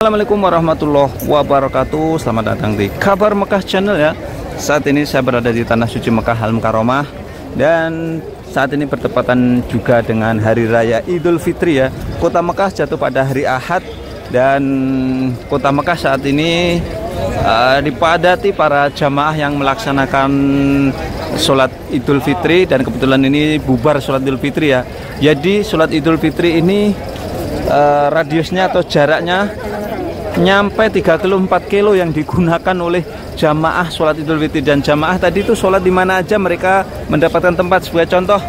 Assalamualaikum warahmatullahi wabarakatuh. Selamat datang di Kabar Mekah Channel ya. Saat ini saya berada di Tanah Suci Mekah Al Mukarramah, dan saat ini bertepatan juga dengan Hari Raya Idul Fitri ya. Kota Mekah jatuh pada hari Ahad, dan Kota Mekah saat ini dipadati para jamaah yang melaksanakan sholat Idul Fitri, dan kebetulan ini bubar sholat Idul Fitri ya. Jadi sholat Idul Fitri ini radiusnya atau jaraknya nyampe 3 kilo 4 kilo yang digunakan oleh jamaah sholat Idul Fitri. Dan jamaah tadi itu sholat di mana aja mereka mendapatkan tempat. Sebagai contoh,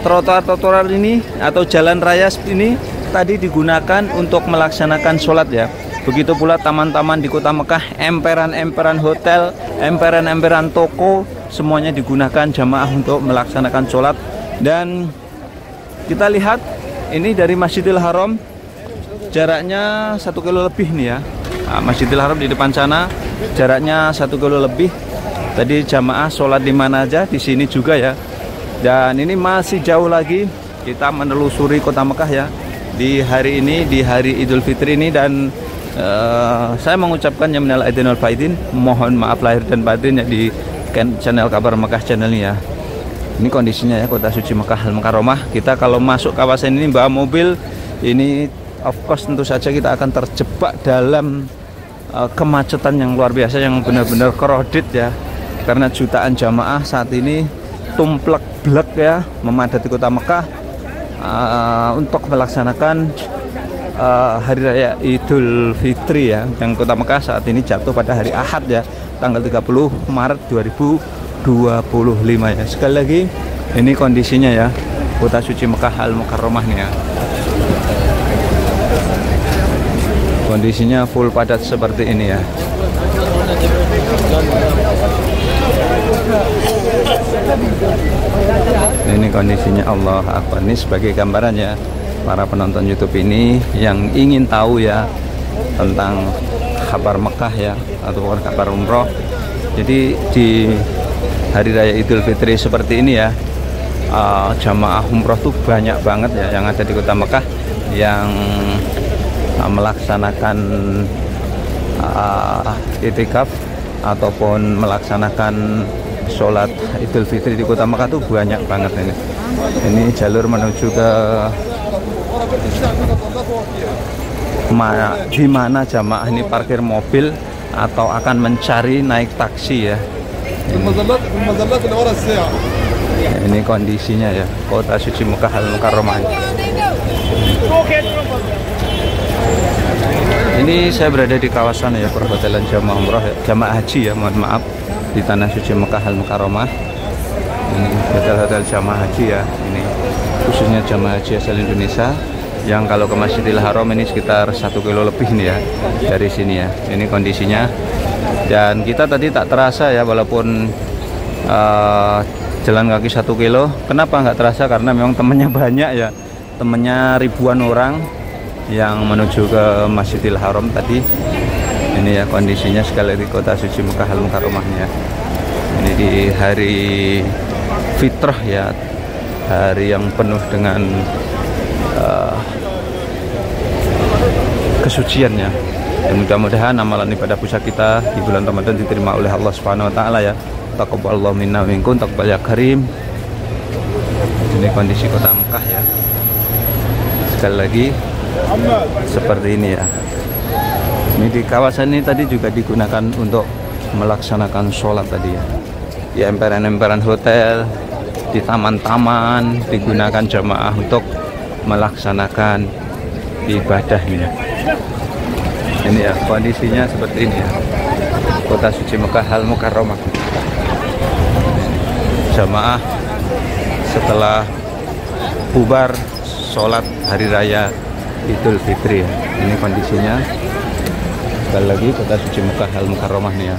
trotoar ini atau jalan raya ini tadi digunakan untuk melaksanakan sholat ya. Begitu pula taman-taman di Kota Mekah, emperan-emperan hotel, emperan-emperan toko, semuanya digunakan jamaah untuk melaksanakan sholat. Dan kita lihat ini dari Masjidil Haram, jaraknya 1 kilo lebih nih ya. Masjidil Haram di depan sana, jaraknya 1 kilo lebih. Tadi jamaah sholat di mana aja, di sini juga ya. Dan ini masih jauh lagi kita menelusuri Kota Mekah ya di hari ini, di hari Idul Fitri ini. Dan saya mengucapkan ya minal aidin wal faidin, mohon maaf lahir dan batin ya di channel Kabar Mekah Channel ini ya. Ini kondisinya ya Kota Suci Mekah Al Mukarramah. Kita kalau masuk kawasan ini bawa mobil, ini of course tentu saja kita akan terjebak dalam kemacetan yang luar biasa, yang benar-benar crowded ya. Karena jutaan jamaah saat ini tumplek-blek ya memadati Kota Mekah untuk melaksanakan Hari Raya Idul Fitri ya. Yang Kota Mekah saat ini jatuh pada hari Ahad ya, tanggal 30 Maret 2025 ya. Sekali lagi ini kondisinya ya Kota Suci Mekah Al Mukarramah nih ya. Kondisinya full padat seperti ini ya. Ini kondisinya, Allah Akbar. Ini sebagai gambarannya para penonton YouTube ini yang ingin tahu ya tentang kabar Mekah ya, atau kabar umroh. Jadi di Hari Raya Idul Fitri seperti ini ya, jamaah umroh tuh banyak banget ya yang ada di Kota Mekah yang melaksanakan itikaf ataupun melaksanakan sholat Idul Fitri di Kota Mekah tuh banyak banget ini. Ini jalur menuju ke di mana jamaah ini parkir mobil atau akan mencari naik taksi ya. Ini kondisinya ya Kota Suci Mekah Al Mukarramah. Ini saya berada di kawasan ya perhotelan jamaah umroh ya, jamaah haji ya, mohon maaf, di Tanah Suci Mekah Al Mukarramah. Ini hotel-hotel jamaah haji ya, ini khususnya jamaah haji asal Indonesia yang kalau ke Masjidil Haram ini sekitar 1 kilo lebih nih ya dari sini ya. Ini kondisinya. Dan kita tadi tak terasa ya, walaupun jalan kaki 1 kilo. Kenapa nggak terasa? Karena memang temennya banyak ya, temennya ribuan orang yang menuju ke Masjidil Haram tadi. Ini ya kondisinya sekali di Kota Suci Mekah Al Mukarramah ya. Ini di hari fitrah ya, hari yang penuh dengan kesuciannya. Dan mudah-mudahan amalan ibadah puasa kita di bulan Ramadan diterima oleh Allah Subhanahu wa taala ya. Taqabbalallahu minna wa minkum taqabbal ya karim. Ini kondisi Kota Mekah ya. Sekali lagi seperti ini ya. Ini di kawasan ini tadi juga digunakan untuk melaksanakan sholat tadi ya. Di emperan-emperan hotel, di taman-taman digunakan jamaah untuk melaksanakan ibadahnya. Ini ya kondisinya seperti ini ya Kota Suci Mekah Al Mukarramah. Jamaah setelah bubar sholat Hari Raya Idul Fitri ya. Ini kondisinya. Sekali lagi Kota Suci Mekah Al Mukarramah nih ya.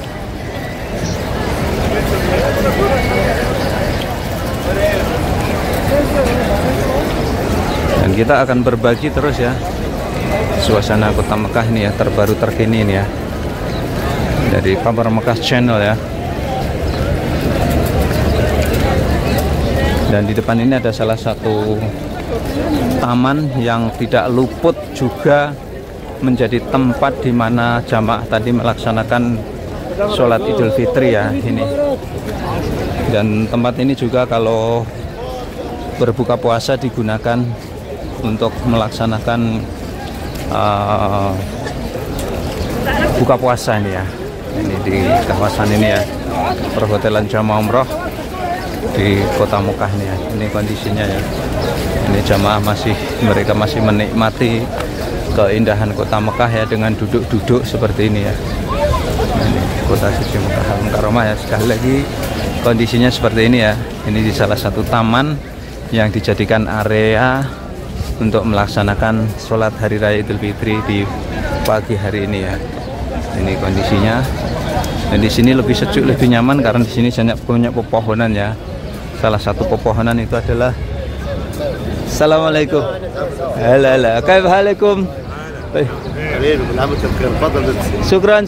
Dan kita akan berbagi terus ya suasana Kota Mekah ini ya, terbaru terkini ini ya, dari Kabar Mekah Channel ya. Dan di depan ini ada salah satu taman yang tidak luput juga menjadi tempat di mana jamaah tadi melaksanakan sholat Idul Fitri ya ini. Dan tempat ini juga kalau berbuka puasa digunakan untuk melaksanakan buka puasa ini ya. Ini di kawasan ini ya, perhotelan jamaah umroh di kota Mekah ini ya. Ini kondisinya ya. Ini jamaah mereka masih menikmati keindahan kota Mekah ya, dengan duduk-duduk seperti ini ya. Ini kota suci Mekah Al-Mukarramah ya. Sekali lagi kondisinya seperti ini ya. Ini di salah satu taman yang dijadikan area untuk melaksanakan sholat hari raya Idul Fitri di pagi hari ini ya. Ini kondisinya. Dan di sini lebih sejuk, lebih nyaman karena di sini banyak punya pepohonan ya. Salah satu pepohonan itu adalah. Assalamualaikum. Halo. Kaifahalukum? Syukran.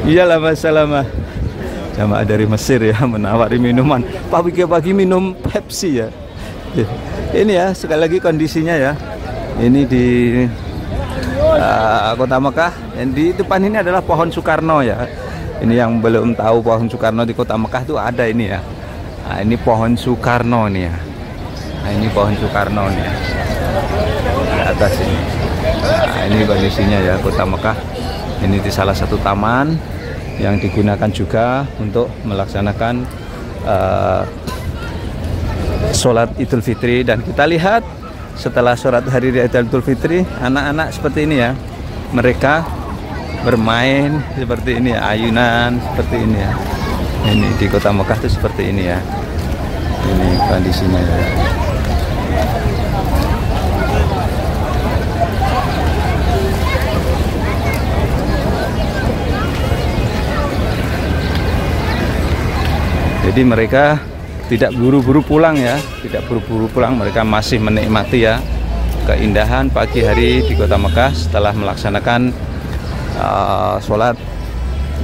Iyalah masalah. Jamaah dari Mesir ya menawari minuman. Pagi-pagi minum Pepsi ya. Ini ya sekali lagi kondisinya ya. Ini di kota Mekah. Dan di depan ini adalah pohon Soekarno ya. Ini yang belum tahu pohon Soekarno di kota Mekah itu ada ini ya. Nah, ini pohon Soekarno nih ya. Nah, ini pohon Soekarno nih ya. Di atas ini. Nah, ini kondisinya ya kota Mekah. Ini di salah satu taman yang digunakan juga untuk melaksanakan sholat Idul Fitri. Dan kita lihat setelah sholat hari raya Idul Fitri, anak-anak seperti ini ya, mereka bermain seperti ini ya, ayunan seperti ini ya. Ini di kota Mekah itu seperti ini ya. Ini kondisinya ya. Jadi mereka tidak buru-buru pulang ya, tidak buru-buru pulang, mereka masih menikmati ya keindahan pagi hari di kota Mekah setelah melaksanakan sholat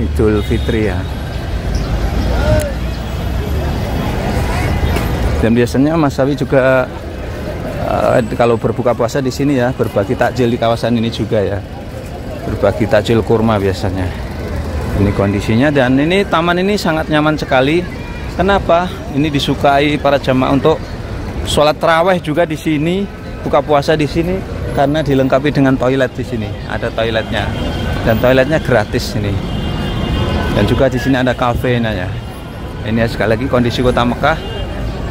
Idul Fitri ya. Dan biasanya Mas Sawi juga kalau berbuka puasa di sini ya, berbagi takjil di kawasan ini juga ya, berbagi takjil kurma biasanya. Ini kondisinya. Dan ini taman ini sangat nyaman sekali. Kenapa? Ini disukai para jamaah untuk sholat tarawih juga di sini, buka puasa di sini, karena dilengkapi dengan toilet di sini. Ada toiletnya dan toiletnya gratis ini. Dan juga di sini ada kafe ya. Ini sekali lagi kondisi kota Mekah.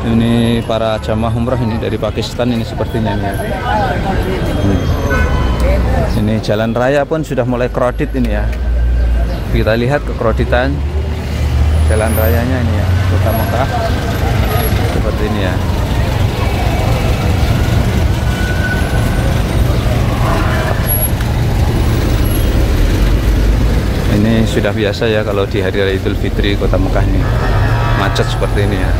Ini para jamaah umrah ini dari Pakistan ini sepertinya nih ya. Ini jalan raya pun sudah mulai crowded ini ya. Kita lihat kekroditan jalan rayanya ini ya, kota Mekah seperti ini ya. Ini sudah biasa ya kalau di hari raya Idul Fitri kota Mekah ini macet seperti ini ya.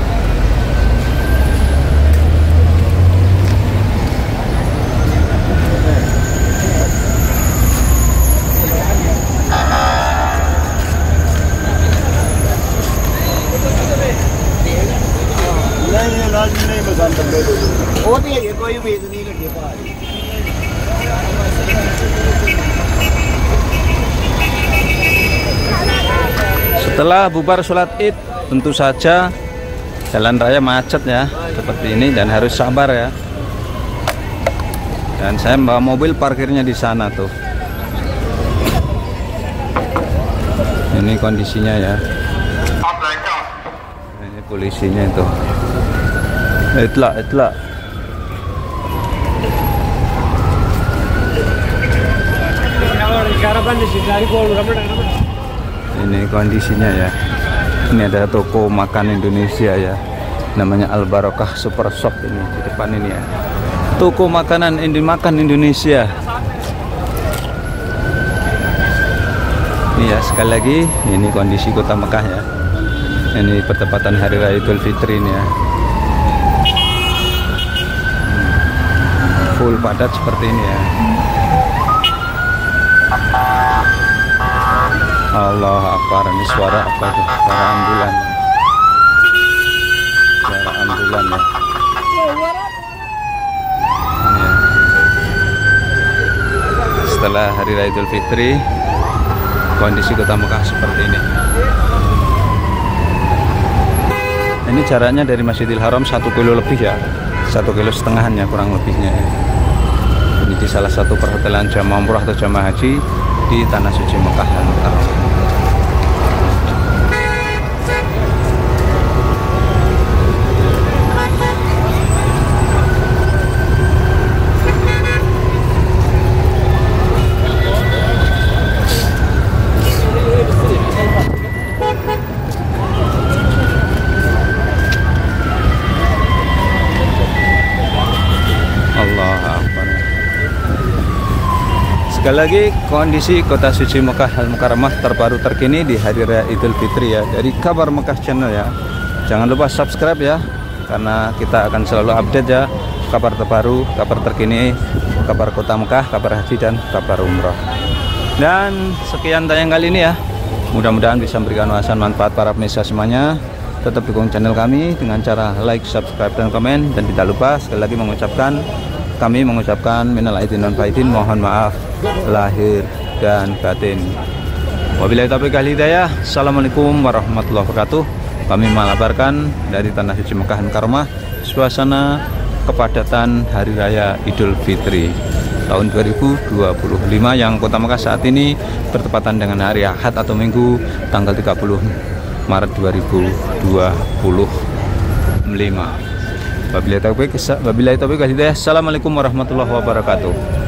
Setelah bubar sholat Id, tentu saja jalan raya macet ya, seperti ini, dan harus sabar ya. Dan saya bawa mobil parkirnya di sana tuh. Ini kondisinya ya. Ini polisinya itu. Itlak. Ini kondisinya ya. Ini ada toko makan Indonesia ya, namanya Al Barokah Super Shop ini di depan ini ya. Toko makanan makan Indonesia. Ini ya sekali lagi, ini kondisi kota Mekah ya. Ini pertepatan hari raya Idul Fitri ini ya. Full padat seperti ini ya. Allah Akbar. Ini suara apa itu? Suara ambulan. Suara ambulan ya. Ini ya. setelah Hari Raya Idul Fitri, kondisi kota Mekah seperti ini. Ini jaraknya dari Masjidil Haram 1 kilo lebih ya, 1,5 kilo kurang lebihnya ya. Ini di salah satu perhotelan jamaah umroh atau jamaah haji di Tanah Suci Mekah Al-Mukarramah. Sekali lagi, kondisi kota suci Mekah Al-Mukarramah terbaru terkini di Hari Raya Idul Fitri ya, dari Kabar Mekah Channel ya. Jangan lupa subscribe ya, karena kita akan selalu update ya kabar terbaru, kabar terkini, kabar kota Mekah, kabar haji dan kabar umroh. Dan sekian tayang kali ini ya. Mudah-mudahan bisa memberikan wawasan manfaat para pemirsa semuanya. Tetap dukung channel kami dengan cara like, subscribe dan komen, dan tidak lupa sekali lagi kami mengucapkan minal aidin wal faizin, mohon maaf lahir dan batin. Wabillahi taufiq wal hidayah. Assalamualaikum warahmatullahi wabarakatuh. Kami melaporkan dari Tanah Suci Mekah Al-Mukarramah, suasana kepadatan Hari Raya Idul Fitri tahun 2025 yang kota Mekah saat ini bertepatan dengan hari Ahad atau Minggu tanggal 30 Maret 2025. Wabillahi taufiq wal hidayah. Assalamualaikum warahmatullahi wabarakatuh.